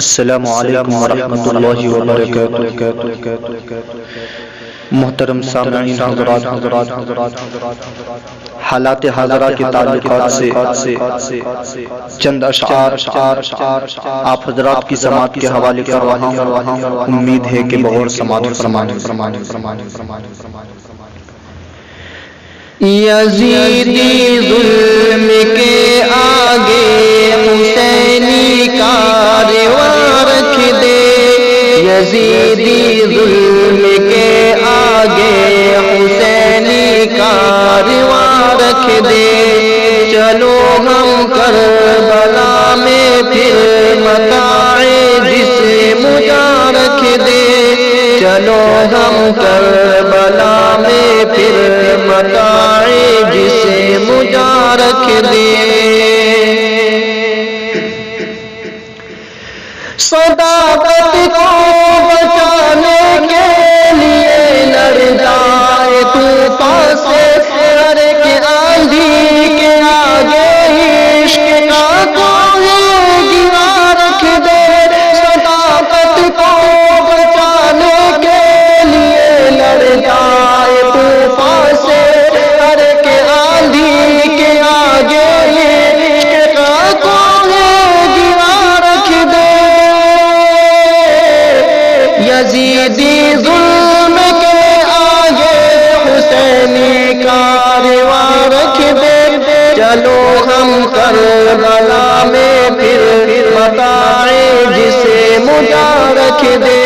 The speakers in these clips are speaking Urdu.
السلام علیکم ورحمۃ اللہ وبرکاتہ۔ محترم سامعین حضرات، حالات حاضرہ کے تعلقات سے چند اشعار آپ حضرات کی سماعت کے حوالے کر رہا ہوں، امید ہے کہ بغور سماعت فرمائیں۔ یزیدی ظلم کے آگے حسینی کارواں رکھ دے، یزیدی ظلم کے آگے حسینی کارواں رکھ دے، چلو ہم کربلا میں پھر متاع جسم جاں رکھ دے، چلو ہم کربلا میں پھر متاع جسم جاں رکھ دے۔ صداقت کو بچانے کے لیے لڑ جائے طوفان سے، ہر ایک آندھی کے آگے عشق کا کوہ گرا رکھ دے، صداقت کو بچانے کے لیے لڑ جائے طوفان سے، ہر ایک آندھی کے آگے عشق کا کوہ گرا رکھ دے، یزیدی ظلم کے آگے حسینی کارواں رکھ دے، چلو ہم کربلا میں پھر متاع جسم جاں رکھ دے،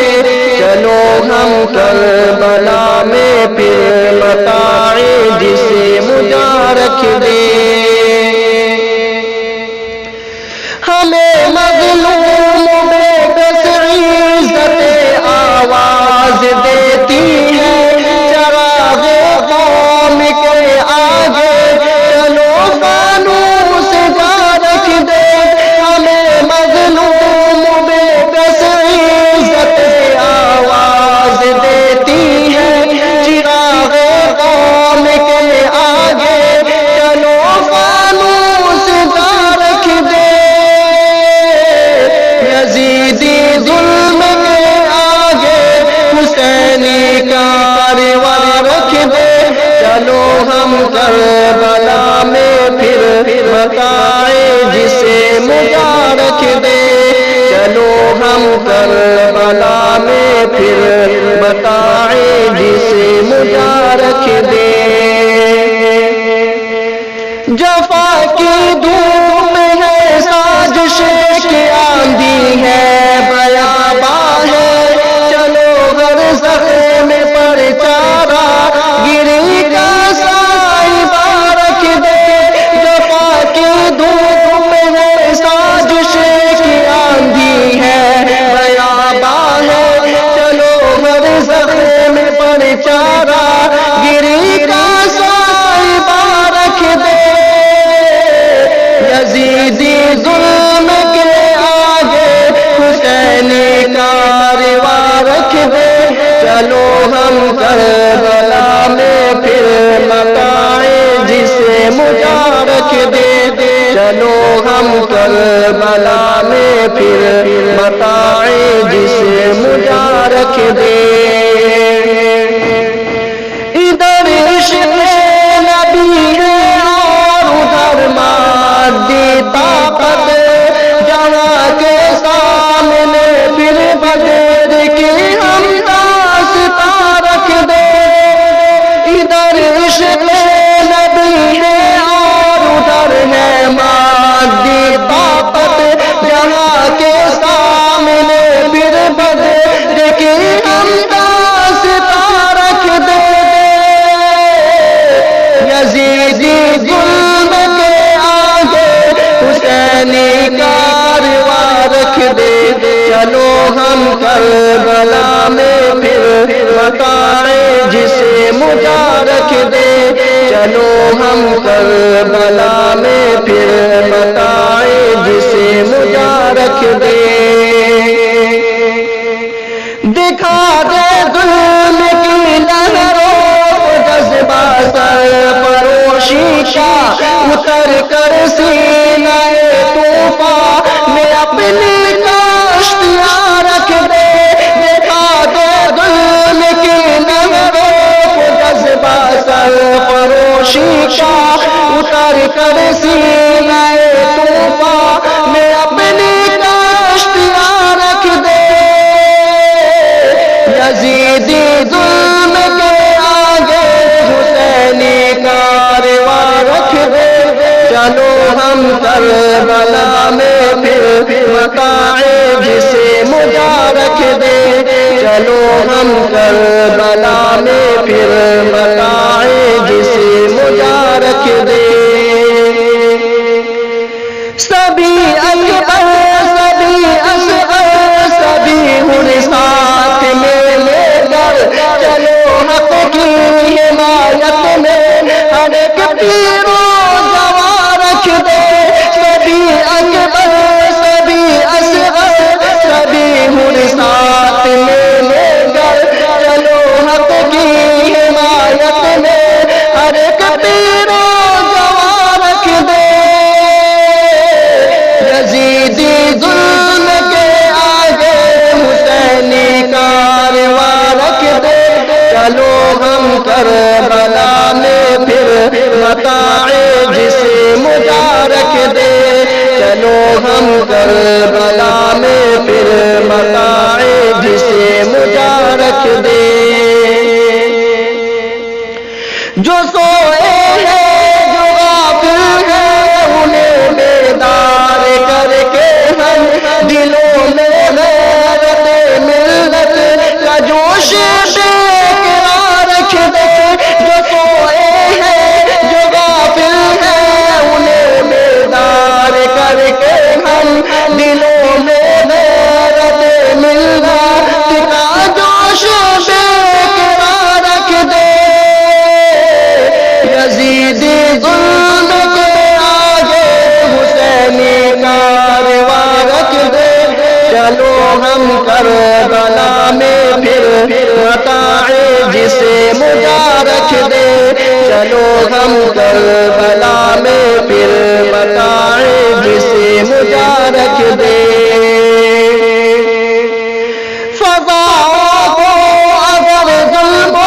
چلو ہم کربلا میں پھر متاع جسم جاں رکھ دے۔ ہمیں مظلوم بے کس عزت آواز دیتی ہے، چراغ قوم کے آگے چلو فانوس جاں رکھ دے، ہمیں مظلوم بے کس عزت آواز دیتی ہے، چراغ قوم کے آگے چلو فانوس جاں رکھ دے، یزیدی ظلم کے آگے حسینی کارواں رکھ دے، چلو ہم کربلا میں پھر متاع جسم جاں رکھ دے، چلو ہم کربلا میں پھر متاع جسم جاں رکھ دے۔ جفا کی دھوپ ہے، سازش کی آندھی ہے، بیاباں ہے، چلو ہر زخم پر چارہ گری کا سائبہ رکھ دے، جفا کی دھوپ ہے، سازش کی آندھی ہے، بیاباں ہے، چلو ہر زخم پر چارہ گری کا سائبہ رکھ دے، یزیدی ظلم کے آگے حسینی کارواں رکھ دے، چلو ہم کربلا میں پھر متاع جسم جاں رکھ دے، چلو ہم کربلا میں پھر متاع جسم جاں رکھ دے۔ ادھر عشق نبی ہے اور ادھر مادی طاقت، جہاں کے سامنے پھر بدر کی ہم داستاں رکھ دے، ادھر عشق نبی ہے اور ادھر ہے مادی طاقت، جہاں کے سامنے پھر بدر کی ہم داستاں رکھ دے، یزیدی ظلم کے آگے حسینی کارواں رکھ دے، چلو ہم کربلا میں پھر متاع جسم جاں رکھ دے، چلو ہم کربلا میں پھر متاع جسم جاں رکھ دے۔ دکھا دے ظلم کی لہروں کو جذبہ سرفروشی کا، اتر کر سینہ طوفان میں اپنی کشتی یزیدی ظلم کے آگے حسینی کارواں رکھ دے، چلو ہم کربلا میں پھر متاع جسے مبارک دے، چلو ہم کربلا میں پھر متاع جسے مبارک دے۔ سبھی اکبر سبھی اصغر سبھی ہن ساتھ میں لے کر، چلو حق کی حمایت میں ہر ایک پیر و جوان رکھ دے، سبھی اکبر سبھی اصغر سبھی ہن ساتھ میں لے کر، چلو حق کی حمایت میں ہر ایک پیر و جوان رکھ دے۔ یزیدی ظلم کے آگے حسینی کارواں رکھ دے، چلو ہم کربلا میں پھر متاع جسے مبارک دے، چلو ہم کربلا میں پھر متاع جسے مبارک دے۔ جو سوئے ہیں جو غافل ہیں انہیں بیدار کر کے ہم دلوں میں غیرت ملت کا جوش برقرار رکھ دے، جو سوئے ہیں جو غافل ہیں انہیں بیدار کر کے ہم دلوں میں غیرت ملت کا جوش برقرار رکھ دے۔ یزیدی ظلم کے آگے حسینی کارواں رکھ دے، چلو ہم کربلا میں پھر متاع جسے مبارک دے، چلو ہم کربلا میں پھر متاع جسے مبارک دے۔ فضاؤں کو اگر ظلم و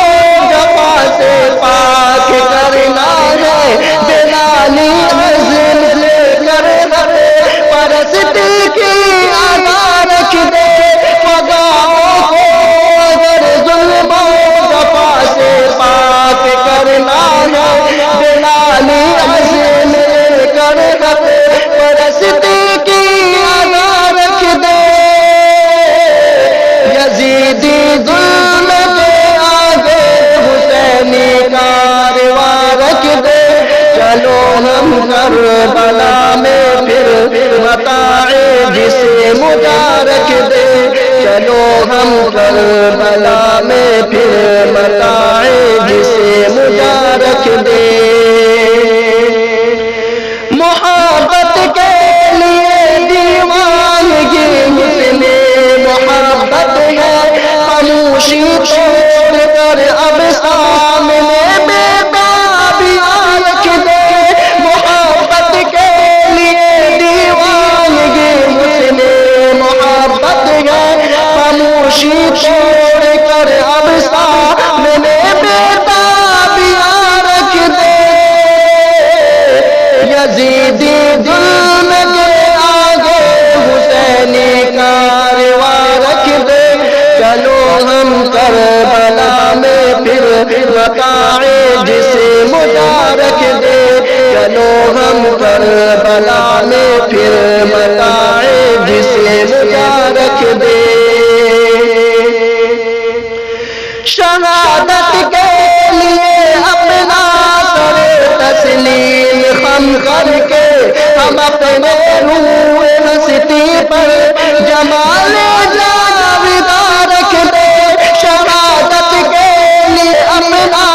جفا سے پاک کرنا ہے، بلالی عزم لے کر ہر پرستی کی ادا رکھ دے، فضاؤں کو اگر ظلم و جفا سے پاک کرنا ہے، بلالی عزم لے کر ہر پرستی کی ادا رکھ دے۔ یزیدی ظلم کے آگے حسینی کارواں رکھ دے، چلو ہم کربلا میں پھر متاع جسے مبارک دے، چلو ہم کربلا میں پھر متاع جسے مبارک دے۔ محبت کے لیے دیوانگی حسن محبت ہے، خاموشی توڑ کر اب سامنے بیدابیاں رکھ دے، محبت کے لیے دیوانگی حسن محبت ہے، خاموشی توڑ کر اب سامنے بیدابیاں رکھ دے۔ یزیدی ظلم کے آگے حسینی کارواں رکھ دے، چلو ہم کربلا میں پھر متاع جسے مبارک دے، چلو ہم کربلا میں پھر متاع جسے مبارک دے۔ شہادت کے لیے اپنا سر تسلیم خم کر کے ہم اپنے روح ہستی پر جمال جاویدہ رکھ دے، شہادت کے لیے اپنا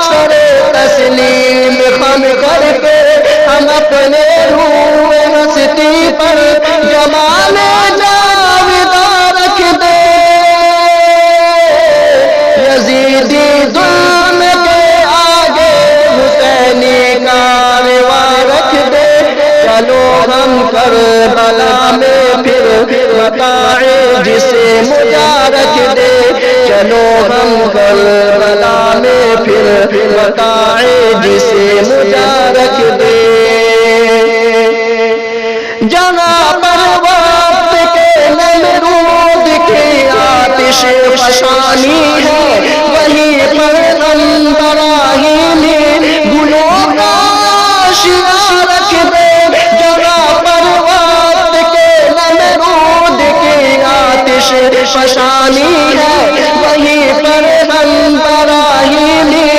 سر تسلیم خم کر کے ہم اپنے روح ہستی پر جمال جاویدہ رکھ دے۔ یزیدی ظلم کے آگے حسینی کارواں رکھ دے، چلو ہم کربلا میں پھر متاع جسے مبارک دے، چلو ہم کربلا میں پھر متاع جسے مبارک دے۔ جہاں پر وقت کے نمرود کی آتش فشانی فشانی ہے، وہیں پر ہم براہیمی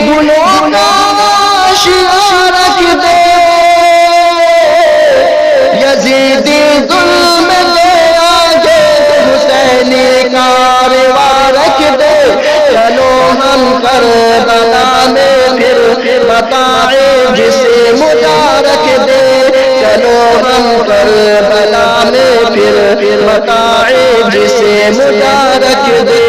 گلوں کا شیعہ رکھ دے، یزیدی ظلم کے آگے حسینی کارواں رکھ دے، چلو ہم کربلا میں پھر بتائیں جسے مبارک دے، چلو ہم کربلا میں پھر بتائیں جسے مبارک دے،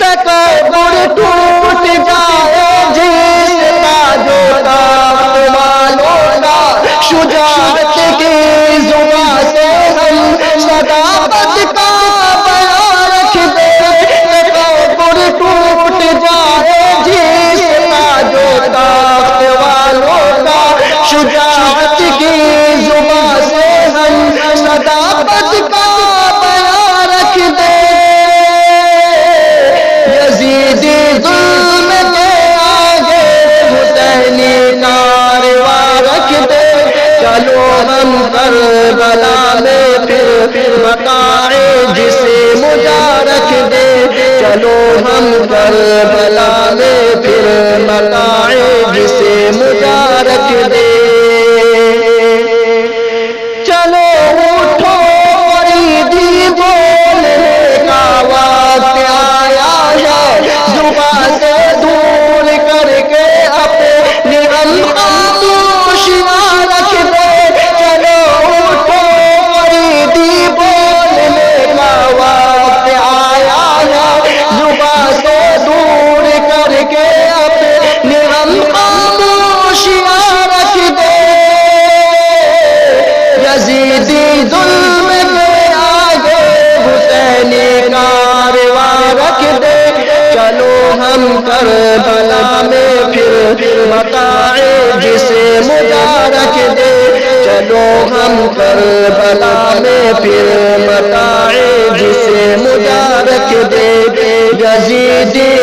تکبر ٹوٹ جائے جس تاج و تخت والوں کا، شجاعت کی زبان سے ہم صداقت کا بیان رکھ دے، تکبر ٹوٹ جائے جس تاج و تخت والوں کا، شجاعت کی زبان سے ہم صداقت کا بیان رکھ دے، یزیدی ظلم کے آگے حسینی کارواں رکھ دے، چلو ہم کربلا میں پھر بتائیں جسے مبارک دے، چلو ہم کربلا میں پھر بتائیں جسے مبارک دے، چلو اٹھو فریدی بولنے کا وقت آیا ہے، زبان سے دور کر کے اپنی خاموشیاں رکھ دے، چلو اٹھو فریدی بولنے کا وقت آیا ہے، زبان سے دور کر کے اپنی خاموشیاں رکھ دے، یزیدی ظلم کے آگے حسینی کارواں رکھ دے، چلو ہم کربلا میں پھر بتائیں جسے مبارک دے، چلو ہم کربلا میں پھر بتائیں جسے مبارک دے، یزیدی